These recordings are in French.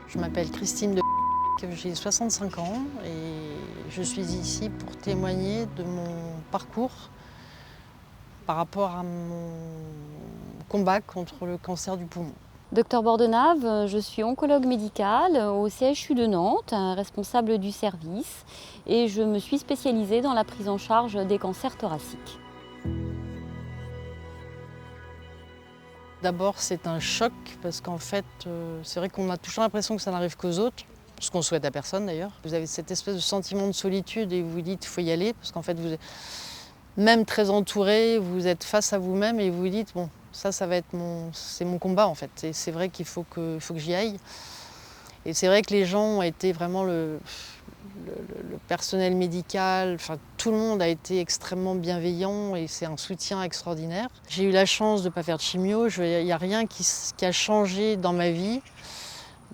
Je m'appelle Christine de j'ai 65 ans et je suis ici pour témoigner de mon parcours par rapport à mon combat contre le cancer du poumon. Docteur Bordenave, je suis oncologue médicale au CHU de Nantes, responsable du service, et je me suis spécialisée dans la prise en charge des cancers thoraciques. D'abord, c'est un choc parce qu'en fait, c'est vrai qu'on a toujours l'impression que ça n'arrive qu'aux autres, ce qu'on souhaite à personne d'ailleurs. Vous avez cette espèce de sentiment de solitude et vous vous dites qu'il faut y aller parce qu'en fait, vous êtes même très entouré, vous êtes face à vous-même et vous vous dites bon, ça va être c'est mon combat en fait. Et c'est vrai qu'il faut que j'y aille. Et c'est vrai que les gens ont été vraiment le personnel médical, enfin, tout le monde a été extrêmement bienveillant et c'est un soutien extraordinaire. J'ai eu la chance de ne pas faire de chimio, il n'y a rien qui a changé dans ma vie.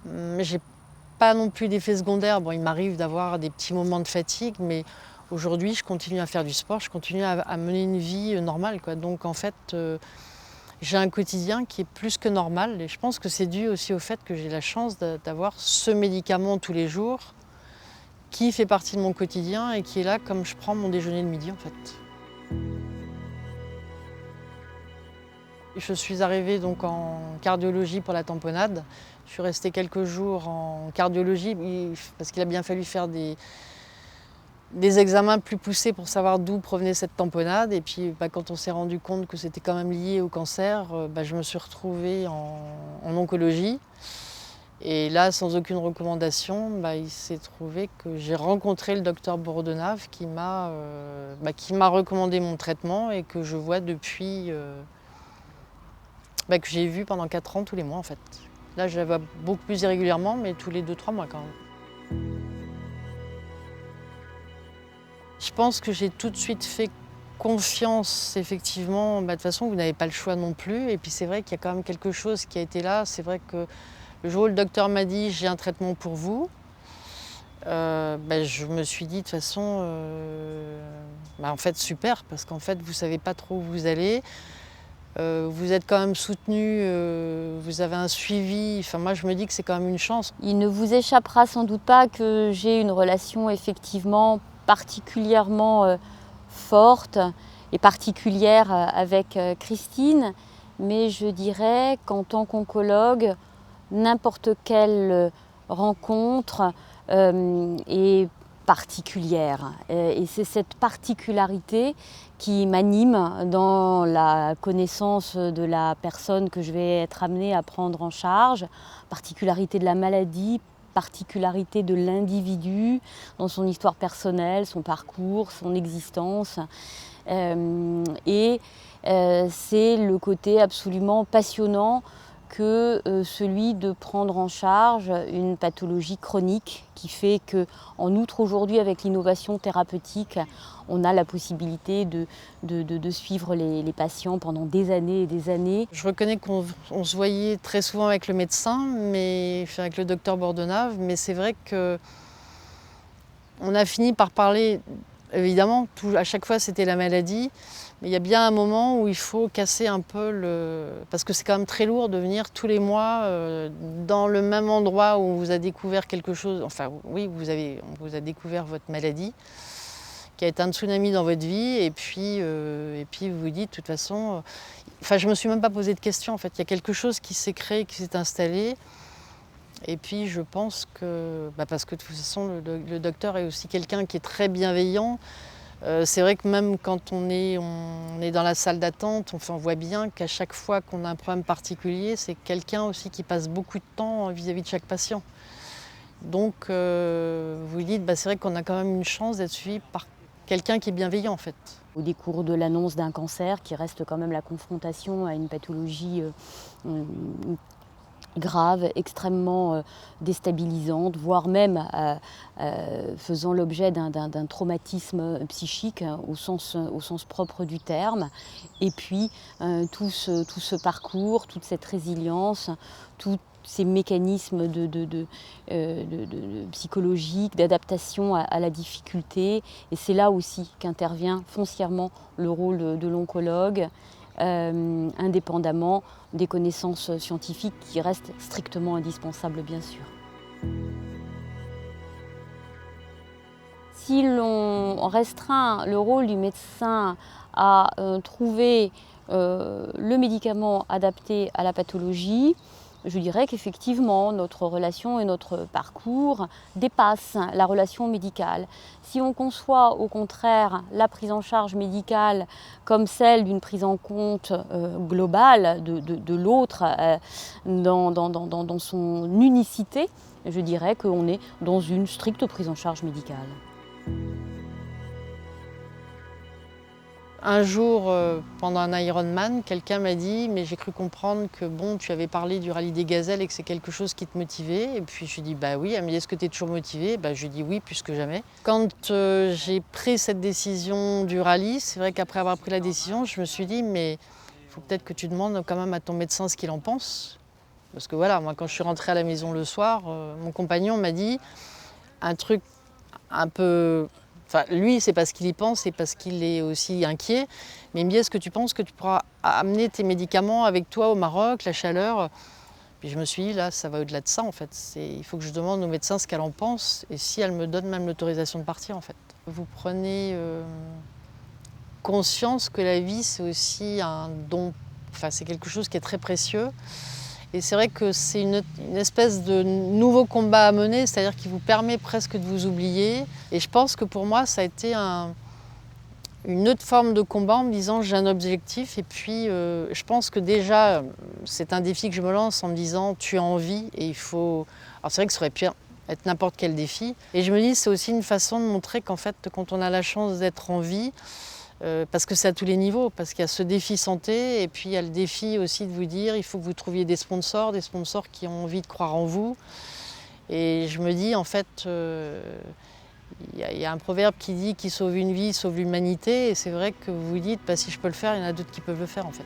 Mais j'ai pas non plus d'effets secondaires. Bon, il m'arrive d'avoir des petits moments de fatigue, mais aujourd'hui, je continue à faire du sport, je continue à mener une vie normale, quoi. Donc en fait, j'ai un quotidien qui est plus que normal et je pense que c'est dû aussi au fait que j'ai la chance d'avoir ce médicament tous les jours qui fait partie de mon quotidien et qui est là comme je prends mon déjeuner le midi en fait. Je suis arrivée donc en cardiologie pour la tamponnade. Je suis restée quelques jours en cardiologie parce qu'il a bien fallu faire des examens plus poussés pour savoir d'où provenait cette tamponnade. Et puis quand on s'est rendu compte que c'était quand même lié au cancer, je me suis retrouvée en oncologie. Et là, sans aucune recommandation, il s'est trouvé que j'ai rencontré le docteur Bordenave qui m'a recommandé mon traitement et que je vois depuis, que j'ai vu pendant 4 ans tous les mois en fait. Là, je la vois beaucoup plus irrégulièrement, mais tous les 2-3 mois quand même. Je pense que j'ai tout de suite fait confiance, effectivement. De toute façon, vous n'avez pas le choix non plus. Et puis c'est vrai qu'il y a quand même quelque chose qui a été là. C'est vrai que le jour où le docteur m'a dit « j'ai un traitement pour vous », je me suis dit de toute façon, en fait super, parce qu'en fait vous ne savez pas trop où vous allez. Vous êtes quand même soutenu, vous avez un suivi. Enfin, moi je me dis que c'est quand même une chance. Il ne vous échappera sans doute pas que j'ai une relation effectivement particulièrement forte et particulière avec Christine, mais je dirais qu'en tant qu'oncologue, n'importe quelle rencontre est particulière. Et c'est cette particularité qui m'anime dans la connaissance de la personne que je vais être amenée à prendre en charge, particularité de la maladie, particularité de l'individu dans son histoire personnelle, son parcours, son existence. C'est le côté absolument passionnant que celui de prendre en charge une pathologie chronique qui fait qu'en outre aujourd'hui avec l'innovation thérapeutique, on a la possibilité de suivre les patients pendant des années et des années. Je reconnais qu'on se voyait très souvent avec le médecin, avec le docteur Bordenave, mais c'est vrai qu'on a fini par parler, évidemment, à chaque fois c'était la maladie, mais il y a bien un moment où il faut casser un peu parce que c'est quand même très lourd de venir tous les mois dans le même endroit où on vous a découvert quelque chose. Enfin oui, on vous a découvert votre maladie, qui a été un tsunami dans votre vie, et puis vous vous dites de toute façon... je me suis même pas posé de questions en fait. Il y a quelque chose qui s'est créé, qui s'est installé. Et puis je pense que, parce que de toute façon le docteur est aussi quelqu'un qui est très bienveillant. C'est vrai que même quand on est dans la salle d'attente, on voit bien qu'à chaque fois qu'on a un problème particulier, c'est quelqu'un aussi qui passe beaucoup de temps vis-à-vis de chaque patient. Donc vous vous dites, c'est vrai qu'on a quand même une chance d'être suivi par quelqu'un qui est bienveillant en fait. Au décours de l'annonce d'un cancer, qui reste quand même la confrontation à une pathologie grave, extrêmement déstabilisante, voire même faisant l'objet d'un traumatisme psychique au sens propre du terme. Et puis tout ce parcours, toute cette résilience, tous ces mécanismes psychologiques, d'adaptation à la difficulté. Et c'est là aussi qu'intervient foncièrement le rôle de l'oncologue, indépendamment des connaissances scientifiques qui restent strictement indispensables bien sûr. Si l'on restreint le rôle du médecin à trouver le médicament adapté à la pathologie, je dirais qu'effectivement notre relation et notre parcours dépassent la relation médicale. Si on conçoit au contraire la prise en charge médicale comme celle d'une prise en compte globale de l'autre dans son unicité, je dirais qu'on est dans une stricte prise en charge médicale. Un jour, pendant un Ironman, quelqu'un m'a dit « mais j'ai cru comprendre que bon, tu avais parlé du rallye des gazelles et que c'est quelque chose qui te motivait ». Et puis je lui ai dit « bah oui ». Elle m'a dit « est-ce que tu es toujours motivée ?» Je lui ai dit « oui, plus que jamais ». Quand j'ai pris cette décision du rallye, c'est vrai qu'après avoir pris la décision, je me suis dit « mais il faut peut-être que tu demandes quand même à ton médecin ce qu'il en pense ». Parce que voilà, moi quand je suis rentrée à la maison le soir, mon compagnon m'a dit un truc un peu... Enfin, lui, c'est parce qu'il y pense, c'est parce qu'il est aussi inquiet. Mais il me dit, est-ce que tu penses que tu pourras amener tes médicaments avec toi au Maroc, la chaleur? Puis je me suis dit, là, ça va au-delà de ça, en fait. Il faut que je demande au médecin ce qu'elle en pense et si elle me donne même l'autorisation de partir, en fait. Vous prenez conscience que la vie, c'est aussi un don. Enfin, c'est quelque chose qui est très précieux. Et c'est vrai que c'est une espèce de nouveau combat à mener, c'est-à-dire qui vous permet presque de vous oublier. Et je pense que pour moi, ça a été une autre forme de combat en me disant j'ai un objectif. Et puis je pense que déjà, c'est un défi que je me lance en me disant tu as envie et il faut... Alors c'est vrai que ça aurait pu être n'importe quel défi. Et je me dis c'est aussi une façon de montrer qu'en fait, quand on a la chance d'être en vie, parce que c'est à tous les niveaux, parce qu'il y a ce défi santé et puis il y a le défi aussi de vous dire il faut que vous trouviez des sponsors qui ont envie de croire en vous. Et je me dis en fait, il y a un proverbe qui dit qui sauve une vie, sauve l'humanité. Et c'est vrai que vous vous dites si je peux le faire, il y en a d'autres qui peuvent le faire en fait.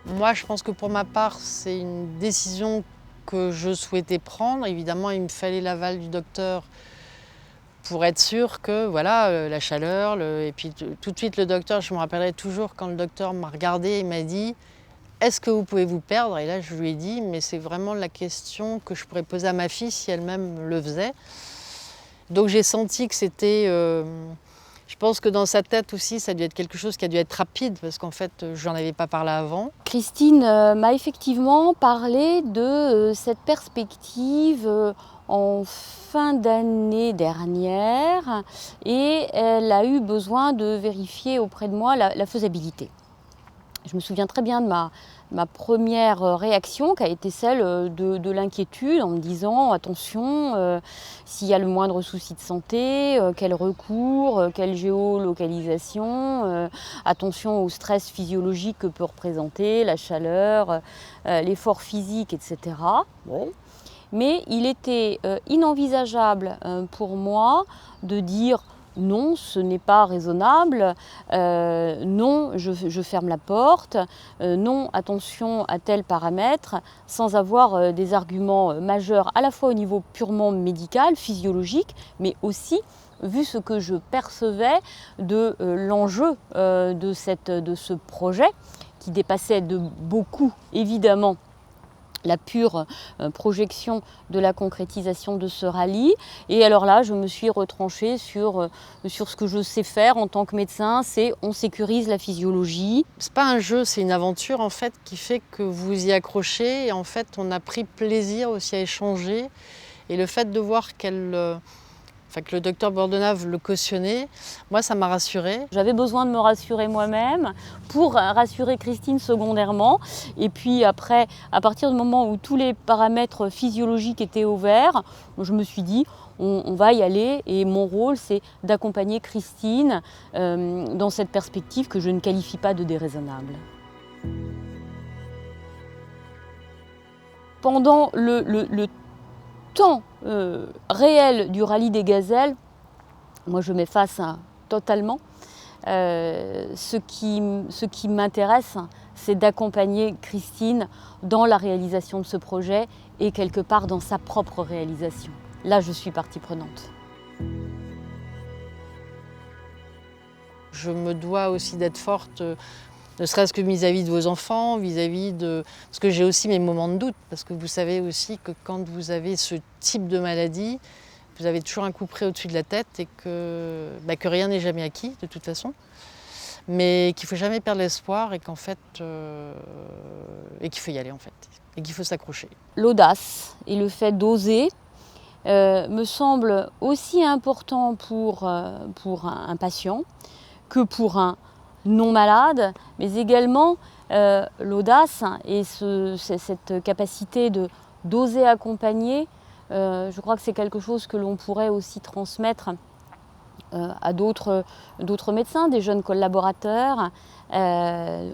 Moi je pense que pour ma part c'est une décision que je souhaitais prendre. Évidemment il me fallait l'aval du docteur pour être sûr que voilà, la chaleur, et puis tout de suite le docteur, je me rappellerai toujours quand le docteur m'a regardé et m'a dit « Est-ce que vous pouvez vous perdre ?» Et là je lui ai dit « Mais c'est vraiment la question que je pourrais poser à ma fille si elle-même le faisait ». Donc j'ai senti que c'était... je pense que dans sa tête aussi, ça a dû être quelque chose qui a dû être rapide parce qu'en fait, je n'en avais pas parlé avant. Christine m'a effectivement parlé de cette perspective en fin d'année dernière et elle a eu besoin de vérifier auprès de moi la faisabilité. Je me souviens très bien de ma première réaction qui a été celle de l'inquiétude en me disant attention, s'il y a le moindre souci de santé, quel recours, quelle géolocalisation, attention au stress physiologique que peut représenter la chaleur, l'effort physique, etc. Bon. Mais il était inenvisageable pour moi de dire non, ce n'est pas raisonnable, non, je ferme la porte, non, attention à tel paramètre, sans avoir des arguments majeurs à la fois au niveau purement médical, physiologique, mais aussi vu ce que je percevais de l'enjeu de ce projet, qui dépassait de beaucoup, évidemment, la pure projection de la concrétisation de ce rallye. Et alors là, je me suis retranchée sur ce que je sais faire en tant que médecin, c'est on sécurise la physiologie. C'est pas un jeu, c'est une aventure en fait qui fait que vous y accrochez et en fait on a pris plaisir aussi à échanger. Et le fait de voir que le docteur Bordenave le cautionnait, moi ça m'a rassurée. J'avais besoin de me rassurer moi-même pour rassurer Christine secondairement. Et puis après, à partir du moment où tous les paramètres physiologiques étaient au vert, je me suis dit on va y aller et mon rôle c'est d'accompagner Christine dans cette perspective que je ne qualifie pas de déraisonnable. Pendant le temps réel du rallye des gazelles, moi je m'efface totalement. Ce qui m'intéresse, c'est d'accompagner Christine dans la réalisation de ce projet et quelque part dans sa propre réalisation. Là, je suis partie prenante. Je me dois aussi d'être forte Ne serait-ce que vis-à-vis de vos enfants, vis-à-vis de... Parce que j'ai aussi mes moments de doute, parce que vous savez aussi que quand vous avez ce type de maladie, vous avez toujours un coup près au-dessus de la tête et que rien n'est jamais acquis de toute façon, mais qu'il ne faut jamais perdre l'espoir et qu'en fait, et qu'il faut y aller en fait, et qu'il faut s'accrocher. L'audace et le fait d'oser me semble aussi important pour un patient que pour un non malade, mais également l'audace et cette capacité d'oser accompagner. Je crois que c'est quelque chose que l'on pourrait aussi transmettre à d'autres médecins, des jeunes collaborateurs,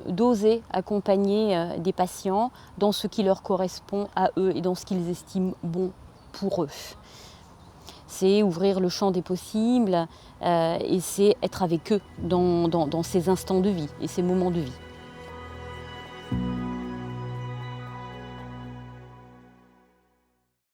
d'oser accompagner des patients dans ce qui leur correspond à eux et dans ce qu'ils estiment bon pour eux. C'est ouvrir le champ des possibles et c'est être avec eux dans ces instants de vie et ces moments de vie.